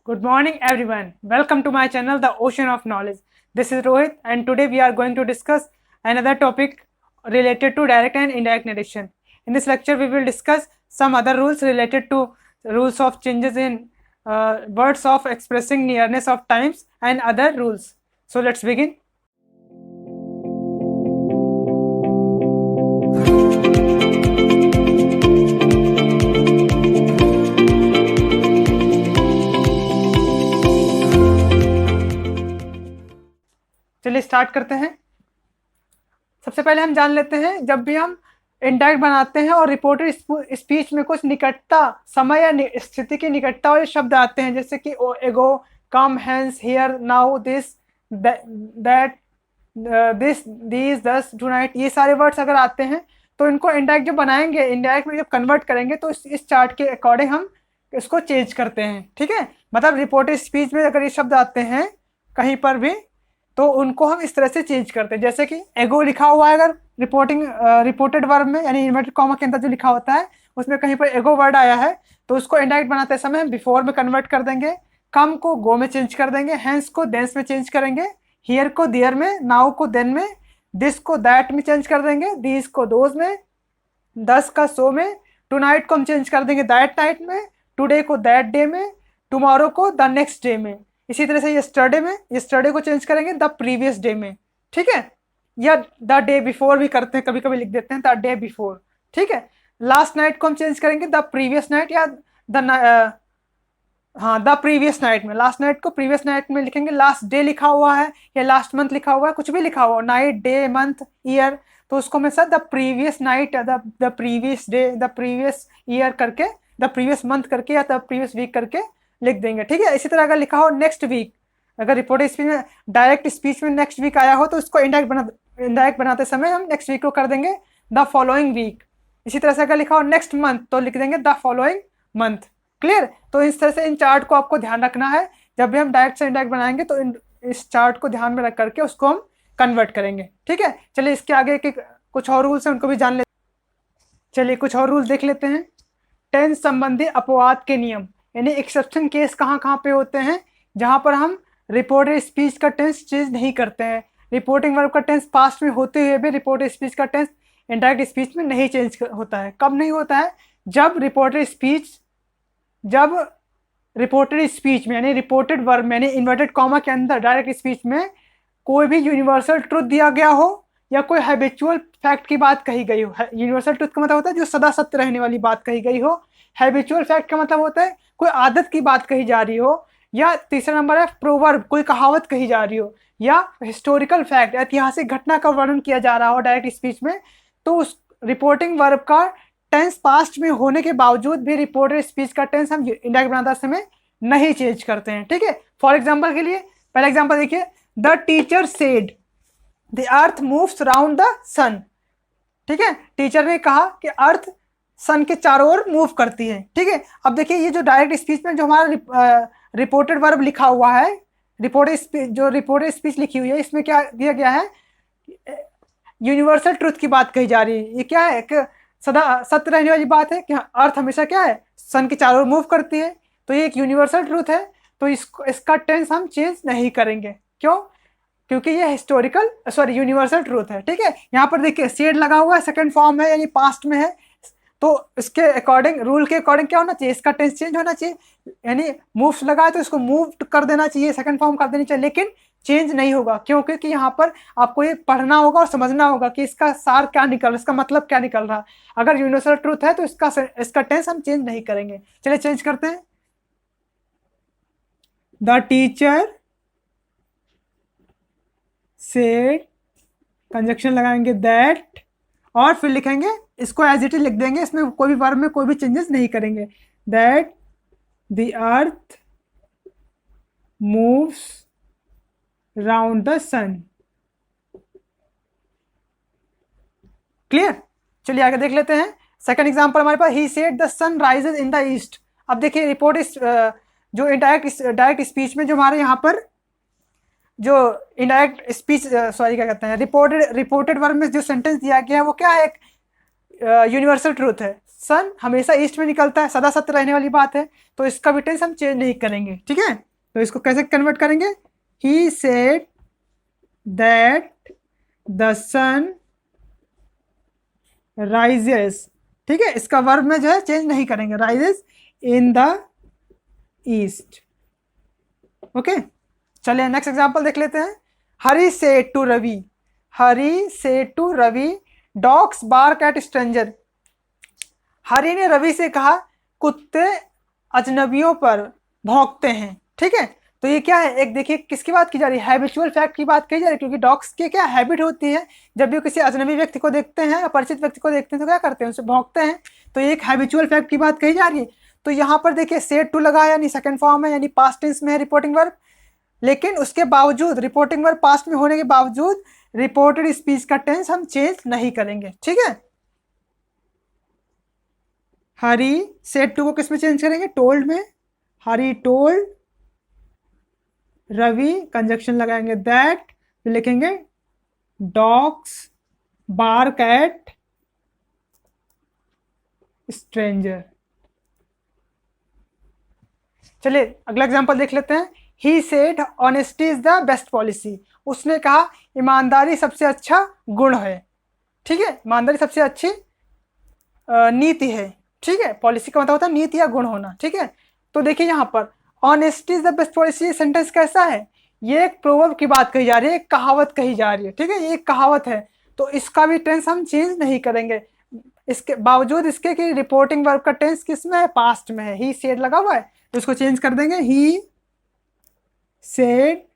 Good morning everyone. Welcome to my channel The Ocean of Knowledge. This is Rohit and today we are going to discuss another topic related to direct and indirect narration. In this lecture we will discuss some other rules related to rules of changes in words of expressing nearness of times and other rules. So let's begin. चलिए start करते हैं। सबसे पहले हम जान लेते हैं, जब भी हम इनडायरेक्ट बनाते हैं और रिपोर्टेड स्पीच में कुछ निकटता, समय या स्थिति की निकटता वाले शब्द आते हैं, जैसे कि ago, come, hence, here, now, this, that, this, these, thus, tonight, ये सारे वर्ड्स अगर आते हैं तो इनको इनडायरेक्ट जब बनाएंगे, इनडायरेक्ट में जब कन्वर्ट करेंगे तो इस चार्ट के अकॉर्डिंग हम इसको चेंज करते हैं। ठीक है, मतलब रिपोर्टेड स्पीच में अगर ये शब्द आते हैं कहीं पर भी तो उनको हम इस तरह से चेंज करते हैं। जैसे कि एगो लिखा हुआ है अगर रिपोर्टेड वर्ब में, यानी इन्वर्टेड कॉमा के अंदर जो लिखा होता है उसमें कहीं पर एगो वर्ड आया है तो उसको इनडायरेक्ट बनाते समय हम बिफोर में कन्वर्ट कर देंगे, कम को गो में चेंज कर देंगे, हैंस को देंस में चेंज करेंगे, हियर को देयर में, नाउ को देन में, दिस को दैट में चेंज कर देंगे, दीज को दोज में, दस का सो में, टुनाइट को हम चेंज कर देंगे दैट नाइट में, टुडे को दैट डे में, टुमारो को द नेक्स्ट डे में। इसी तरह से यस्टरडे को चेंज करेंगे द प्रीवियस डे में। ठीक है, या द डे बिफोर भी करते हैं, कभी कभी लिख देते हैं द डे बिफोर। ठीक है, लास्ट नाइट को हम चेंज करेंगे द प्रीवियस नाइट, या द प्रीवियस नाइट में। लास्ट नाइट को प्रीवियस नाइट में लिखेंगे। लास्ट डे लिखा हुआ है या लास्ट मंथ लिखा हुआ है, कुछ भी लिखा हुआ, नाइट, डे, मंथ, ईयर, तो उसको हमेशा the previous night, the previous day, the previous year करके, द प्रीवियस मंथ करके या द प्रीवियस वीक करके लिख देंगे। ठीक है, इसी तरह अगर लिखा हो नेक्स्ट वीक, अगर रिपोर्टेड स्पीच में, डायरेक्ट स्पीच में नेक्स्ट वीक आया हो तो उसको इनडायरेक्ट बनाते समय हम नेक्स्ट वीक को कर देंगे द फॉलोइंग वीक। इसी तरह से अगर लिखा हो नेक्स्ट मंथ तो लिख देंगे द फॉलोइंग मंथ। क्लियर? तो इस तरह से इन चार्ट को आपको ध्यान रखना है, जब भी हम डायरेक्ट से इनडायरेक्ट बनाएंगे तो इस चार्ट को ध्यान में रख करके उसको हम कन्वर्ट करेंगे। ठीक है, चलिए इसके आगे के कुछ और रूल्स हैं उनको भी जान लेते। चलिए कुछ और रूल्स देख लेते हैं। टेंस संबंधी अपवाद के नियम, यानी एक्सेप्शन केस कहाँ कहाँ पे होते हैं, जहाँ पर हम रिपोर्टेड स्पीच का टेंस चेंज नहीं करते हैं। रिपोर्टिंग वर्ब का टेंस पास्ट में होते हुए भी रिपोर्टेड स्पीच का टेंस इनडायरेक्ट स्पीच में नहीं चेंज होता है। कब नहीं होता है? जब रिपोर्टेड स्पीच में, यानी रिपोर्टेड वर्ब में, यानी इन्वर्टेड कॉमा के अंदर डायरेक्ट स्पीच में कोई भी यूनिवर्सल ट्रुथ दिया गया हो या कोई हैबिचुअल फैक्ट की बात कही गई हो। यूनिवर्सल ट्रुथ का मतलब होता है जो सदा सत्य रहने वाली बात कही गई हो। हैबिचुअल फैक्ट का मतलब होता है कोई आदत की बात कही जा रही हो, या तीसरा नंबर है प्रोवर्ब, कोई कहावत कही जा रही हो, या हिस्टोरिकल फैक्ट, ऐतिहासिक घटना का वर्णन किया जा रहा हो डायरेक्ट स्पीच में, तो उस रिपोर्टिंग वर्ब का टेंस पास्ट में होने के बावजूद भी रिपोर्टेड स्पीच का टेंस हम इनडायरेक्ट बनाते समय नहीं चेंज करते हैं। ठीक है, फॉर एग्जाम्पल के लिए पहला एग्जाम्पल देखिए, the teacher said the earth moves round the sun. ठीक है, टीचर ने कहा कि अर्थ सन के चारों ओर मूव करती है। ठीक है, अब देखिए ये जो डायरेक्ट स्पीच में जो हमारा रिपोर्टेड वर्ब लिखा हुआ है, रिपोर्टेड स्पीच लिखी हुई है, इसमें क्या दिया गया है? यूनिवर्सल ट्रुथ की बात कही जा रही है। ये क्या है? कि सदा सत्य रहने वाली बात है कि अर्थ हमेशा क्या है? सन के चारों ओर मूव करती है, तो ये एक यूनिवर्सल ट्रुथ है, तो इसका टेंस हम चेंज नहीं करेंगे। क्यों? क्योंकि ये यूनिवर्सल ट्रूथ है। ठीक है, यहाँ पर देखिए सेड लगा हुआ है, सेकंड फॉर्म है, यानी पास्ट में है, तो इसके अकॉर्डिंग, रूल के अकॉर्डिंग क्या होना चाहिए? इसका टेंस चेंज होना चाहिए, यानी मूव्स लगा है तो इसको मूव कर देना चाहिए, सेकंड फॉर्म कर देनी चाहिए, लेकिन चेंज नहीं होगा। क्यों? क्योंकि यहाँ पर आपको ये पढ़ना होगा और समझना होगा कि इसका सार क्या निकल रहा है, इसका मतलब क्या निकल रहा है। अगर यूनिवर्सल ट्रूथ है तो इसका टेंस हम चेंज नहीं करेंगे। चलिए चेंज करते हैं। द टीचर सेड, कंजक्शन लगाएंगे दैट, और फिर लिखेंगे, इसको एज इट इज लिख देंगे, इसमें कोई भी वर्ब में कोई भी चेंजेस नहीं करेंगे। That the earth moves round the sun. Clear? चलिए आगे देख लेते हैं। सेकंड एग्जांपल हमारे पास, he said the sun rises in the east. अब देखिए रिपोर्ट जो डायरेक्ट स्पीच में जो हमारे यहाँ पर जो इनडायरेक्ट स्पीच क्या कहते हैं, रिपोर्टेड वर्ब में जो सेंटेंस दिया गया है वो क्या है? एक यूनिवर्सल ट्रूथ है। सन हमेशा ईस्ट में निकलता है, सदा सत्य रहने वाली बात है, तो इसका भी टेंस हम चेंज नहीं करेंगे, ठीक है। तो इसको कैसे कन्वर्ट करेंगे, he said that the sun rises, ठीक है, इसका वर्ब में जो है चेंज नहीं करेंगे, rises in the east. Okay, चलिए नेक्स्ट एग्जांपल देख लेते हैं। Hari said to Ravi, Hari said to Ravi dogs bark at stranger. Hari ने रवि से कहा कुत्ते अजनबियों पर भौंकते हैं, ठीक है। तो ये क्या है, एक देखिए किसकी बात की जा रही है, हैबिचुअल फैक्ट की बात कही जा रही है, क्योंकि डॉग्स की क्या हैबिट होती है, जब भी किसी अजनबी व्यक्ति को देखते हैं, अपरिचित व्यक्ति को देखते हैं तो क्या करते हैं, उसे भौंकते हैं। तो ये एक हैबिचुअल फैक्ट की बात कही जा रही है। तो यहाँ पर देखिए सेड टू लगा है, यानी सेकंड फॉर्म है, यानी पास्ट टेंस में है रिपोर्टिंग वर्ब, लेकिन उसके बावजूद रिपोर्टिंग वर्ब पास्ट में होने के बावजूद रिपोर्टेड स्पीच का टेंस हम चेंज नहीं करेंगे, ठीक है। हरी सेड टू को किस में चेंज करेंगे, टोल्ड में, हरी टोल्ड रवि, कंजक्शन लगाएंगे दैट, फिर लिखेंगे डॉग्स बार्क एट स्ट्रेंजर। चलिए अगला एग्जांपल देख लेते हैं। He said honesty is the best policy, उसने कहा ईमानदारी सबसे अच्छा गुण है, ठीक है, ईमानदारी सबसे अच्छी नीति है, ठीक है। पॉलिसी का मतलब होता है नीति या गुण होना, ठीक है। तो देखिए यहाँ पर honesty is the best policy sentence कैसा है, ये एक प्रोवर्ब की बात कही जा रही है, एक कहावत कही जा रही है, ठीक है, ये एक कहावत है, तो इसका भी टेंस हम चेंज नहीं करेंगे, इसके बावजूद इसके कि रिपोर्टिंग वर्ब का टेंस किस में है, पास्ट में है, ही सेड लगा हुआ है, तो इसको चेंज कर देंगे, ही सेड,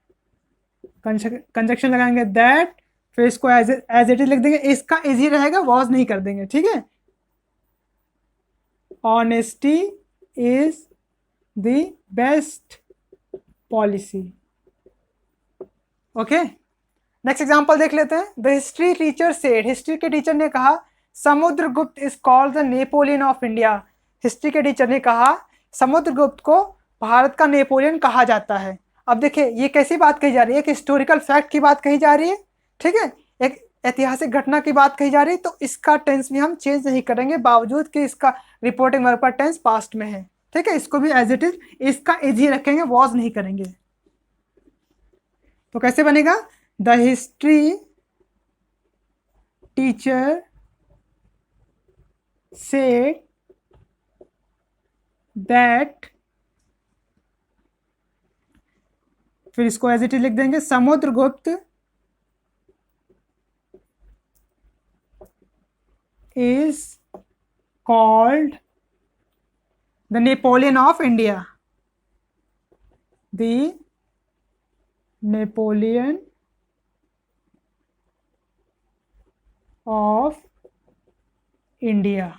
कंजक्शन लगाएंगे दैट, फिर इसको एज इट इज लिख देंगे, इसका इजी रहेगा, वॉज नहीं कर देंगे, ठीक है। Honesty is the best policy. Okay, next example देख लेते हैं। The history teacher said, history के टीचर ने कहा Samudragupta is called the Napoleon of India. History के टीचर ने कहा समुद्रगुप्त को भारत का नेपोलियन कहा जाता है। अब देखिए ये कैसी बात कही जा रही है, एक हिस्टोरिकल फैक्ट की बात कही जा रही है, ठीक है, एक ऐतिहासिक घटना की बात कही जा रही है, तो इसका टेंस भी हम चेंज नहीं करेंगे, बावजूद कि इसका रिपोर्टिंग वर्ब का टेंस पास्ट में है, ठीक है, इसको भी एज इट इज, इसका इज ही रखेंगे, वॉज नहीं करेंगे। तो कैसे बनेगा, the history teacher said that, फिर इसको एज इट इज लिख देंगे, Samudragupta is called the Napoleon of India. The Napoleon of India.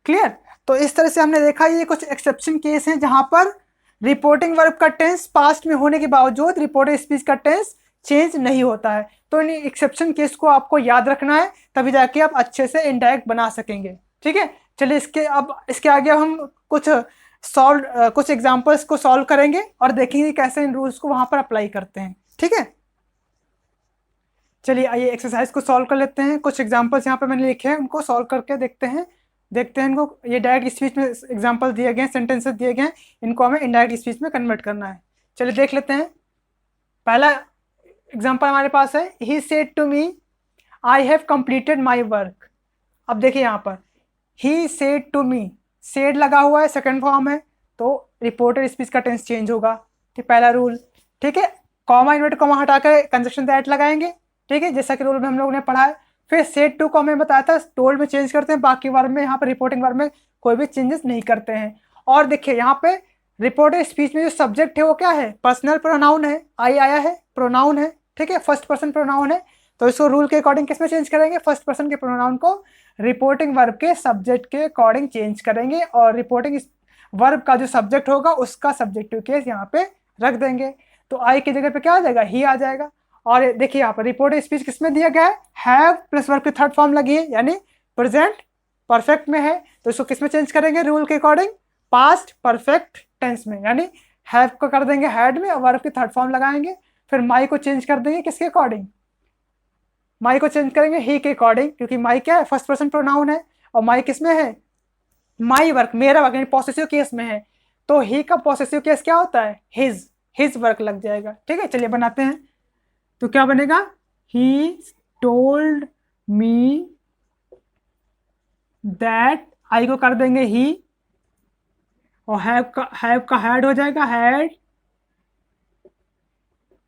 Clear. तो इस तरह से हमने देखा ये कुछ एक्सेप्शन केस हैं जहां पर रिपोर्टिंग वर्ब का टेंस पास्ट में होने के बावजूद रिपोर्टेड स्पीच का टेंस चेंज नहीं होता है। तो इन एक्सेप्शन केस को आपको याद रखना है, तभी जाके आप अच्छे से इनडायरेक्ट बना सकेंगे, ठीक है। चलिए इसके आगे हम कुछ एग्जांपल्स को सॉल्व करेंगे और देखेंगे कैसे इन रूल्स को वहां पर अप्लाई करते हैं, ठीक है। चलिए आइए एक्सरसाइज को सॉल्व कर लेते हैं। कुछ एग्जांपल्स यहाँ पर मैंने लिखे हैं, उनको सॉल्व करके देखते हैं इनको। ये डायरेक्ट स्पीच में एग्जांपल दिए गए हैं, सेंटेंसेस दिए गए हैं, इनको हमें इनडायरेक्ट स्पीच में कन्वर्ट करना है। चलिए देख लेते हैं। पहला एग्जाम्पल हमारे पास है, he said to me I have completed my work. अब देखिए यहाँ पर he said to me, said लगा हुआ है, सेकंड फॉर्म है, तो रिपोर्टेड स्पीच का टेंस चेंज होगा, ठीक, पहला रूल, ठीक है। कॉमा इन्वर्टेड कॉमा हटाकर कंजक्शन दैट लगाएंगे, ठीक है, जैसा कि रूल में हम लोगों ने पढ़ा है। फिर सेड टू को हमें बताया था टोल्ड में चेंज करते हैं, बाकी वर्ब में, यहाँ पर रिपोर्टिंग वर्ब में कोई भी चेंजेस नहीं करते हैं। और देखिए यहाँ पे रिपोर्टेड स्पीच में जो सब्जेक्ट है वो क्या है, पर्सनल प्रोनाउन है, आई आया है, प्रोनाउन है, ठीक है, फर्स्ट पर्सन प्रोनाउन है, तो इसको रूल के अकॉर्डिंग किसमें चेंज करेंगे, फर्स्ट पर्सन के प्रोनाउन को रिपोर्टिंग वर्ब के सब्जेक्ट के अकॉर्डिंग चेंज करेंगे, और रिपोर्टिंग वर्ब का जो सब्जेक्ट होगा उसका सब्जेक्टिव केस यहाँ पे रख देंगे। तो आई की जगह पे क्या आ जाएगा, ही आ जाएगा। और देखिए यहाँ पर रिपोर्टेड स्पीच किसमें दिया गया है, हैव प्लस वर्ब की थर्ड फॉर्म लगी है, यानी प्रेजेंट परफेक्ट में है, तो इसको किसमें चेंज करेंगे रूल के अकॉर्डिंग, पास्ट परफेक्ट टेंस में, यानी हैव को कर देंगे हैड में और वर्ब की थर्ड फॉर्म लगाएंगे। फिर माई को चेंज कर देंगे किसके अकॉर्डिंग, माई को चेंज करेंगे ही के अकॉर्डिंग, क्योंकि माई क्या है, फर्स्ट पर्सन प्रोनाउन है, और माई किसमें है, माई वर्क, मेरा वर्क, यानी पॉसेसिव केस में है, तो ही का पॉसेसिव केस क्या होता है, हिज वर्क लग जाएगा। ठीक है, चलिए बनाते हैं। तो क्या बनेगा, ही टोल्ड मी दैट, आई को कर देंगे ही, और हैव का हैड हो जाएगा, हैड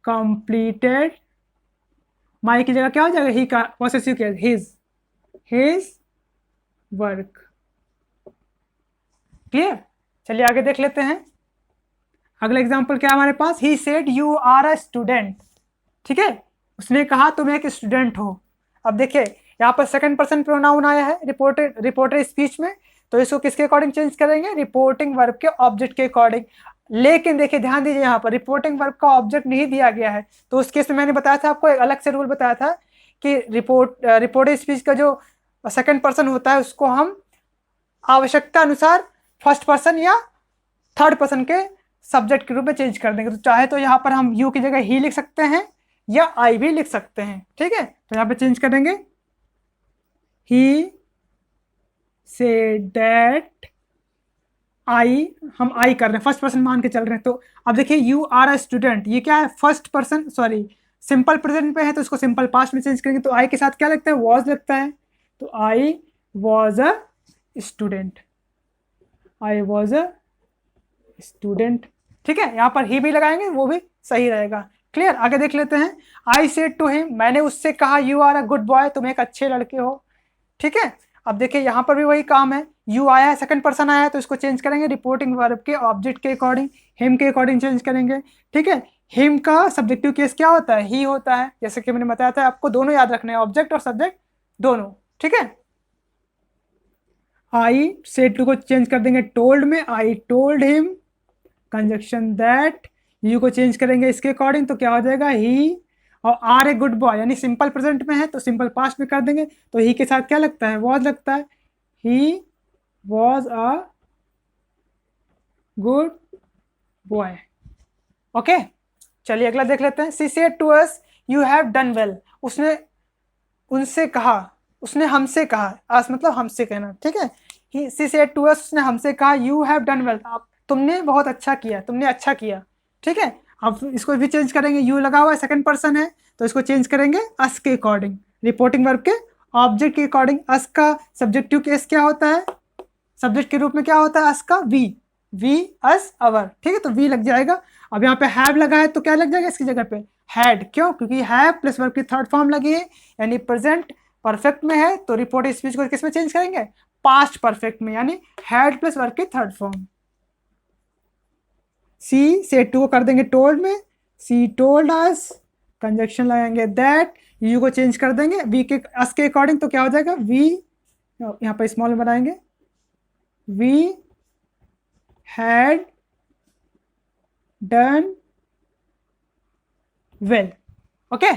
कंप्लीटेड, माई की जगह क्या हो जाएगा, ही का possessive case, his work. Clear, चलिए आगे देख लेते हैं। अगला एग्जांपल क्या है हमारे पास, he said you are a student. ठीक है, उसने कहा तुम एक स्टूडेंट हो। अब देखिए यहाँ पर सेकंड पर्सन प्रोनाउन आया है रिपोर्टर स्पीच में, तो इसको किसके अकॉर्डिंग चेंज करेंगे, रिपोर्टिंग वर्ब के ऑब्जेक्ट के अकॉर्डिंग। लेकिन देखिए ध्यान दीजिए, यहाँ पर रिपोर्टिंग वर्ब का ऑब्जेक्ट नहीं दिया गया है, तो उस केस में मैंने बताया था आपको, एक अलग से रूल बताया था कि रिपोर्टेड स्पीच का जो सेकंड पर्सन होता है उसको हम आवश्यकता अनुसार फर्स्ट पर्सन या थर्ड पर्सन के सब्जेक्ट के रूप में चेंज कर देंगे। तो चाहे तो यहाँ पर हम यू की जगह ही लिख सकते हैं या आई भी लिख सकते हैं। ठीक है, तो यहाँ पे चेंज करेंगे, ही से दैट आई, हम आई कर रहे हैं, फर्स्ट पर्सन मान के चल रहे हैं। तो अब देखिए यू आर अ स्टूडेंट, ये क्या है, first person, sorry simple present पे है, तो इसको सिंपल पास्ट में चेंज करेंगे। तो आई के साथ क्या लगता है, वॉज लगता है, तो I was a student, I was a student. ठीक है, यहाँ पर ही भी लगाएंगे, वो भी सही रहेगा। क्लियर, आगे देख लेते हैं। आई सेड टू हिम, मैंने उससे कहा, you are a good boy, तुम एक अच्छे लड़के हो। ठीक है, अब देखिए यहाँ पर भी वही काम है, यू आया है, सेकंड पर्सन आया है, तो इसको चेंज करेंगे रिपोर्टिंग वर्ब के ऑब्जेक्ट के अकॉर्डिंग, हिम के अकॉर्डिंग चेंज करेंगे। ठीक है, हिम का सब्जेक्टिव केस क्या होता है, ही होता है, जैसे कि मैंने बताया था आपको, दोनों याद रखना है, ऑब्जेक्ट और सब्जेक्ट दोनों। ठीक है, आई सेड टू को चेंज कर देंगे टोल्ड में, I told him, conjunction that, you को चेंज करेंगे इसके अकॉर्डिंग, तो क्या हो जाएगा, ही, और आर ए गुड बॉय, यानी सिंपल प्रेजेंट में है तो सिंपल पास्ट में कर देंगे, तो ही के साथ क्या लगता है, वॉज लगता है, he was a good boy. Okay, चलिए अगला देख लेते हैं। She said to us you have done well, उसने उनसे कहा, उसने हमसे कहा, अस मतलब हमसे कहना। ठीक है, सी सेड टू अस, उसने हमसे कहा, यू हैव डन वेल, तुमने बहुत अच्छा किया, तुमने अच्छा किया। ठीक है, अब इसको भी चेंज करेंगे, यू लगा हुआ है, सेकंड पर्सन है, तो इसको चेंज करेंगे अस के अकॉर्डिंग, रिपोर्टिंग वर्ब के ऑब्जेक्ट के अकॉर्डिंग। अस का सब्जेक्टिव केस क्या होता है, सब्जेक्ट के रूप में क्या होता है अस का, वी अस अवर। ठीक है, तो वी लग जाएगा। अब यहाँ पे हैव लगा है, तो क्या लग जाएगा इसकी जगह पे, हैड। क्यों, क्योंकि हैव प्लस वर्ब की थर्ड फॉर्म लगी है, यानी प्रेजेंट परफेक्ट में है, तो रिपोर्ट स्पीच को किस में चेंज करेंगे, पास्ट परफेक्ट में, यानी हैड प्लस वर्ब की third form. She said to को कर देंगे टोल्ड में, सी टोल्ड अस, कंजक्शन लगाएंगे दैट, यू को चेंज कर देंगे वी के अस के अकॉर्डिंग, तो क्या हो जाएगा, वी, यहाँ पर स्मॉल में बनाएंगे, we had done well. Okay,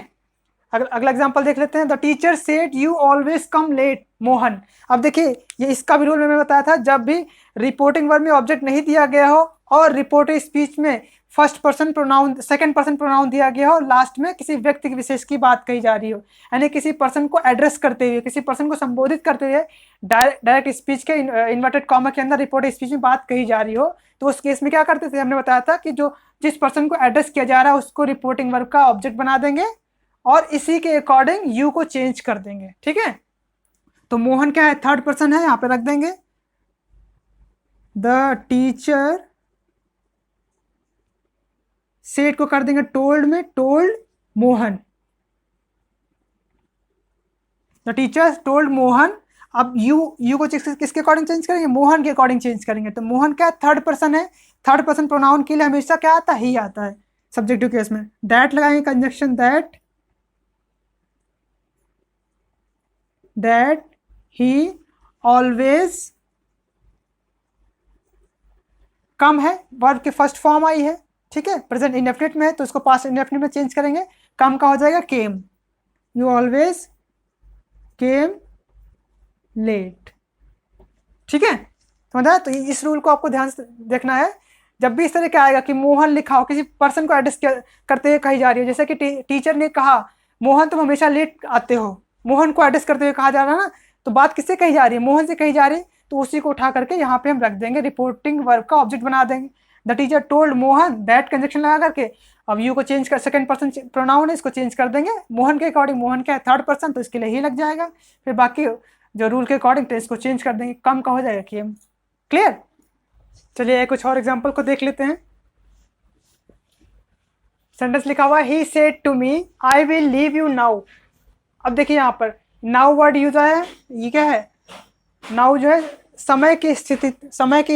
अगला एग्जांपल देख लेते हैं। The teacher said you always come late Mohan. अब देखिए ये इसका भी रूल मैंने बताया था, जब भी रिपोर्टिंग वर्ब में ऑब्जेक्ट नहीं दिया गया हो और रिपोर्टिव स्पीच में first person pronoun, second person pronoun दिया गया हो, लास्ट में किसी व्यक्ति विशेष की बात कही जा रही हो, यानी किसी पर्सन को एड्रेस करते हुए, किसी पर्सन को संबोधित करते हुए डायरेक्ट स्पीच के इन्वर्टेड कॉमा के अंदर रिपोर्टिव स्पीच में बात कही जा रही हो, तो उस केस में क्या करते थे, हमने बताया था कि जो जिस पर्सन को एड्रेस किया जा रहा है उसको रिपोर्टिंग वर्ब का ऑब्जेक्ट बना देंगे और इसी के अकॉर्डिंग यू को चेंज कर देंगे। ठीक है, तो मोहन क्या है, थर्ड पर्सन है, यहां पे रख देंगे द टीचर सेड को कर देंगे टोल्ड में, told Mohan, the teacher told Mohan. अब यू को किसके अकॉर्डिंग चेंज करेंगे, मोहन के अकॉर्डिंग चेंज करेंगे। तो मोहन क्या थर्ड पर्सन है, थर्ड पर्सन प्रोनाउन के लिए हमेशा क्या आता है, ही आता है सब्जेक्टिव केस में। दैट लगाएंगे कंजक्शन दैट ही ऑलवेज, कम है, वर्ब की फर्स्ट फॉर्म आई है। ठीक है, प्रेजेंट इंडेफिनिट में है तो इसको पास्ट इंडेफिनिट में चेंज करेंगे, कम का हो जाएगा केम, यू ऑलवेज केम लेट। ठीक है, समझा। तो इस रूल को आपको ध्यान से देखना है, जब भी इस तरह क्या आएगा कि मोहन लिखा हो, किसी पर्सन को एड्रेस करते हुए कही जा रही है, जैसे कि टीचर ने कहा मोहन तुम हमेशा लेट आते हो, मोहन को एड्रेस करते हुए कहा जा रहा है ना, तो बात किससे कही जा रही है, मोहन से कही जा रही है। तो उसी को उठा करके यहाँ पे हम रख देंगे, रिपोर्टिंग वर्ब का ऑब्जेक्ट बना देंगे। The teacher told Mohan that, conjunction लगा करके अब यू को चेंज कर, सेकंड पर्सन प्रोनाउन है, इसको चेंज कर देंगे मोहन के अकॉर्डिंग, मोहन क्या है थर्ड पर्सन, तो इसके लिए ही लग जाएगा। फिर बाकी जो रूल के अकॉर्डिंग तो इसको चेंज कर देंगे, कम का हो जाएगा केम। क्लियर? चलिए कुछ और एग्जाम्पल को देख लेते हैं। सेंटेंस लिखा हुआ है he said to me I will leave you now. अब देखिए यहाँ पर नाउ वर्ड यूज है, ये क्या है, नाउ जो है समय की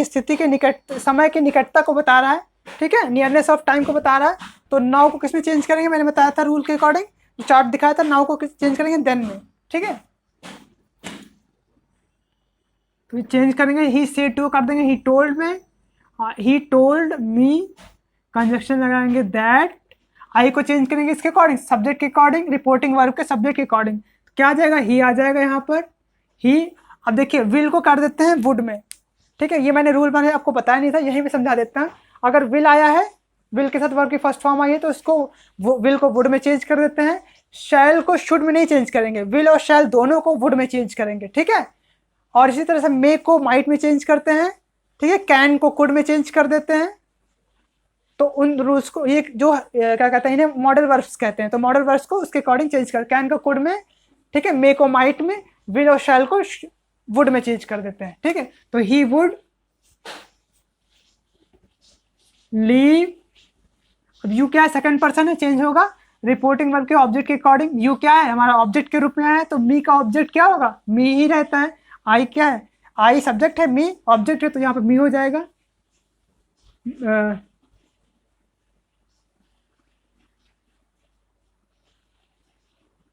स्थिति के निकट, समय की निकटता को बता रहा है, ठीक है, नियरनेस ऑफ टाइम को बता रहा है। तो नाउ को किसमें चेंज करेंगे, मैंने बताया था रूल के अकॉर्डिंग, जो चार्ट दिखाया था, नाउ को चेंज करेंगे देन में, ठीक है। तो चेंज करेंगे, ही सेड टू कर देंगे ही टोल्ड में, ही टोल्ड मी, कंजक्शन लगाएंगे दैट, आई को चेंज करेंगे इसके अकॉर्डिंग, सब्जेक्ट के अकॉर्डिंग, रिपोर्टिंग वर्ब के सब्जेक्ट के अकॉर्डिंग। क्या आ जाएगा, ही आ जाएगा यहाँ पर, ही। अब देखिए विल को कर देते हैं वुड में, ठीक है, ये मैंने रूल मैंने आपको बताया नहीं था, यही भी समझा देता हूँ। अगर विल आया है, विल के साथ वर्ब की फर्स्ट फॉर्म आई है, तो इसको विल को वुड में चेंज कर देते हैं। शैल को शुड में नहीं चेंज करेंगे, विल और शैल दोनों को वुड में चेंज करेंगे, ठीक है। और इसी तरह से मे को माइट में चेंज करते हैं, ठीक है, कैन को कुड में चेंज कर देते हैं। तो उन रूल्स को, ये जो क्या कहते हैं, इन्हें मॉडल वर्ब्स कहते हैं, तो मॉडल वर्ब्स को उसके अकॉर्डिंग चेंज कर, कैन को कुड में, ठीक है, मे को माइट में, विल और शैल को वुड में चेंज कर देते हैं, ठीक है। तो ही वुड लीव, अब यू क्या है, सेकंड पर्सन है, चेंज होगा रिपोर्टिंग वर्ब के ऑब्जेक्ट के अकॉर्डिंग। यू क्या है, हमारा ऑब्जेक्ट के रूप में आया है, तो मी का ऑब्जेक्ट क्या होगा, मी ही रहता है। आई क्या है, आई सब्जेक्ट है, मी ऑब्जेक्ट है, तो यहाँ पर मी हो जाएगा।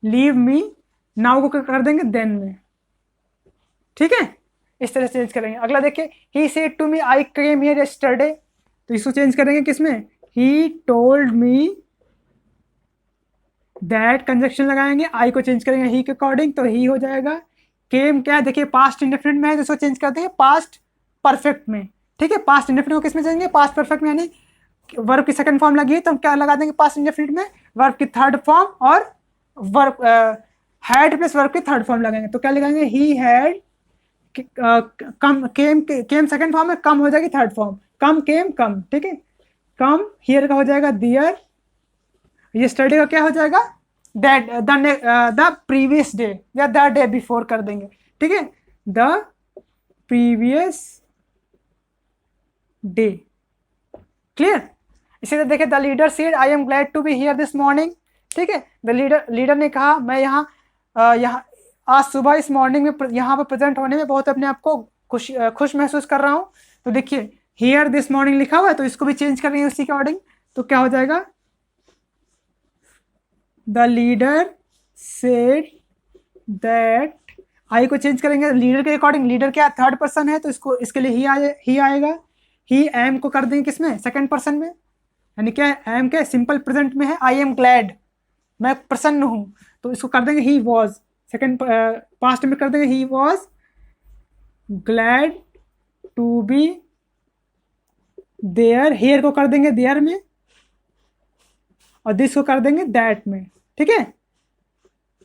लीव मी, नाउ को कर देंगे देन में, ठीक है, इस तरह से चेंज करेंगे। अगला देखिए, he said to me I came here yesterday, तो इसको चेंज करेंगे किसमें, he told me that, conjunction लगाएंगे, आई को चेंज करेंगे ही के अकॉर्डिंग, तो ही हो जाएगा। केम क्या है, देखिए पास्ट इंडेफिनिट में है, तो इसको चेंज करते हैं पास्ट परफेक्ट में, ठीक है। पास्ट इंडेफिनिट को किसमें चेंज, पास्ट परफेक्ट में, यानी वर्ब की सेकंड फॉर्म लगी है, तो हम क्या लगा देंगे पास्ट इंडेफिनिट में, वर्ब की थर्ड फॉर्म, और वर्ब हैड प्लस वर्ब की थर्ड फॉर्म लगाएंगे, तो क्या लगाएंगे, he had, come, came second form है, कम हो जाएगी थर्ड फॉर्म, कम केम कम, ठीक है। कम हियर का हो जाएगा दियर, ये स्टडी का क्या हो जाएगा, दैट, द प्रीवियस डे, या द डे बिफोर कर देंगे, ठीक है, द प्रीवियस डे। क्लियर? इसी तरह देखिए, the leader said I am glad to be here this morning, ठीक है, द लीडर ने कहा मैं यहाँ आज सुबह इस मॉर्निंग में यहाँ पर प्रेजेंट होने में बहुत अपने आप को खुश महसूस कर रहा हूँ। तो देखिए हियर दिस मॉर्निंग लिखा हुआ है, तो इसको भी चेंज करेंगे उसी के अकॉर्डिंग, तो क्या हो जाएगा, द लीडर सेड दैट, आई को चेंज करेंगे लीडर के अकॉर्डिंग, लीडर क्या थर्ड पर्सन है, तो इसको इसके लिए ही आएगा। ही एम को कर देंगे किसमें, सेकंड पर्सन में, यानी क्या है, एम क्या सिंपल प्रेजेंट में है, आई एम ग्लैड, मैं प्रसन्न हूँ, तो इसको कर देंगे ही वॉज, सेकंड पास्ट में कर देंगे he was glad to be there, here को कर देंगे देयर में, और दिस को कर देंगे दैट में, ठीक है,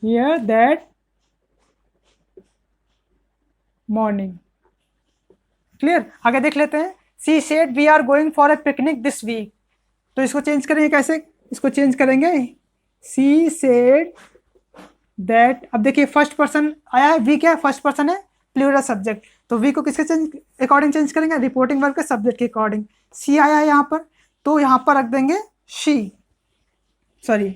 हियर दैट मॉर्निंग। क्लियर? आगे देख लेते हैं, she said we are going for a picnic this week, तो इसको चेंज करेंगे कैसे, इसको चेंज करेंगे सी सेड दैट। अब देखिए फर्स्ट पर्सन आया है, वी क्या है, फर्स्ट पर्सन है, प्लूरल सब्जेक्ट, तो वी को किसके अकॉर्डिंग चेंज करेंगे, रिपोर्टिंग वर्ब के सब्जेक्ट के अकॉर्डिंग। सी आया है यहाँ पर, तो यहाँ पर रख देंगे शी, सॉरी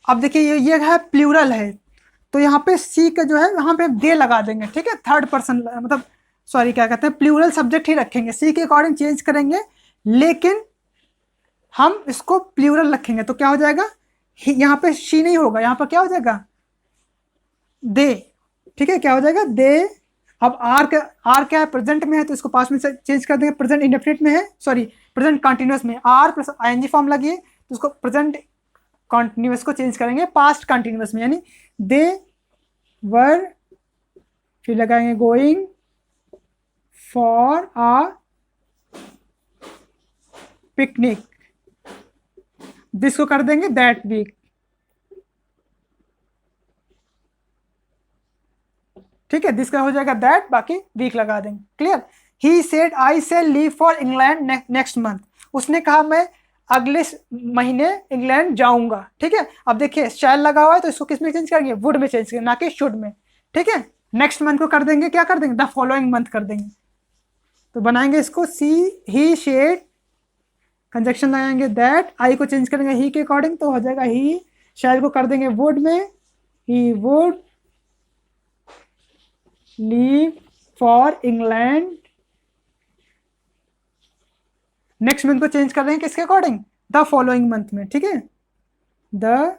अब देखिए ये है प्लूरल है, तो यहाँ पे सी का जो है यहाँ पे दे लगा देंगे, ठीक है, थर्ड पर्सन मतलब सॉरी क्या कहते हैं, प्लूरल सब्जेक्ट ही रखेंगे, सी के अकॉर्डिंग चेंज करेंगे, लेकिन हम इसको प्लूरल रखेंगे, तो क्या हो जाएगा, यहाँ पे शी नहीं होगा, यहाँ पर क्या हो जाएगा, दे, ठीक है, क्या हो जाएगा, दे। अब आर क्या है, प्रेजेंट में है, तो इसको पास्ट में चेंज कर देंगे, प्रेजेंट इंडेफिनिट में है, सॉरी प्रेजेंट कंटिन्यूअस में, आर प्लस आईएनजी फॉर्म लगी है, तो उसको प्रेजेंट कंटिन्यूअस को चेंज करेंगे पास्ट कंटिन्यूअस में, यानी दे वर, फिर लगाएंगे going for uh picnic, this को कर देंगे दैट वीक, ठीक है, दिस का हो जाएगा दैट, बाकी वीक लगा देंगे। Clear. He said I shall leave for England next month, उसने कहा मैं अगले महीने इंग्लैंड जाऊंगा। ठीक है, अब देखिए शैल लगा हुआ है तो इसको किस में चेंज करेंगे, वुड में चेंज करेंगे, ना कि शुड में। ठीक है, नेक्स्ट मंथ को कर देंगे, क्या कर देंगे, द फॉलोइंग मंथ कर देंगे। तो बनाएंगे इसको सी ही शेड, कंजक्शन लगाएंगे दैट, आई को चेंज करेंगे ही के अकॉर्डिंग, तो हो जाएगा ही, शैल को कर देंगे वुड में, he would leave for England, next month को चेंज कर रहे हैं किसके अकॉर्डिंग, द फॉलोइंग मंथ में। ठीक है, द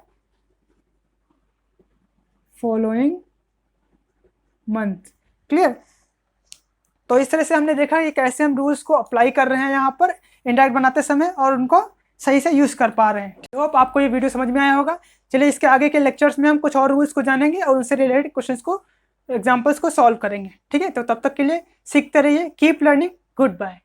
फॉलोइंग मंथ। क्लियर। तो इस तरह से हमने देखा कि कैसे हम रूल्स को अप्लाई कर रहे हैं यहाँ पर इंडायरेक्ट बनाते समय और उनको सही से यूज कर पा रहे हैं। तो होप आपको ये वीडियो समझ में आया होगा। चलिए इसके आगे के लेक्चर्स में हम कुछ और रूल्स को जानेंगे और उनसे रिलेटेड क्वेश्चंस को, एग्जांपल्स को सॉल्व करेंगे। ठीक है, तो तब तक के लिए सीखते रहिए, कीप लर्निंग, गुड बाय।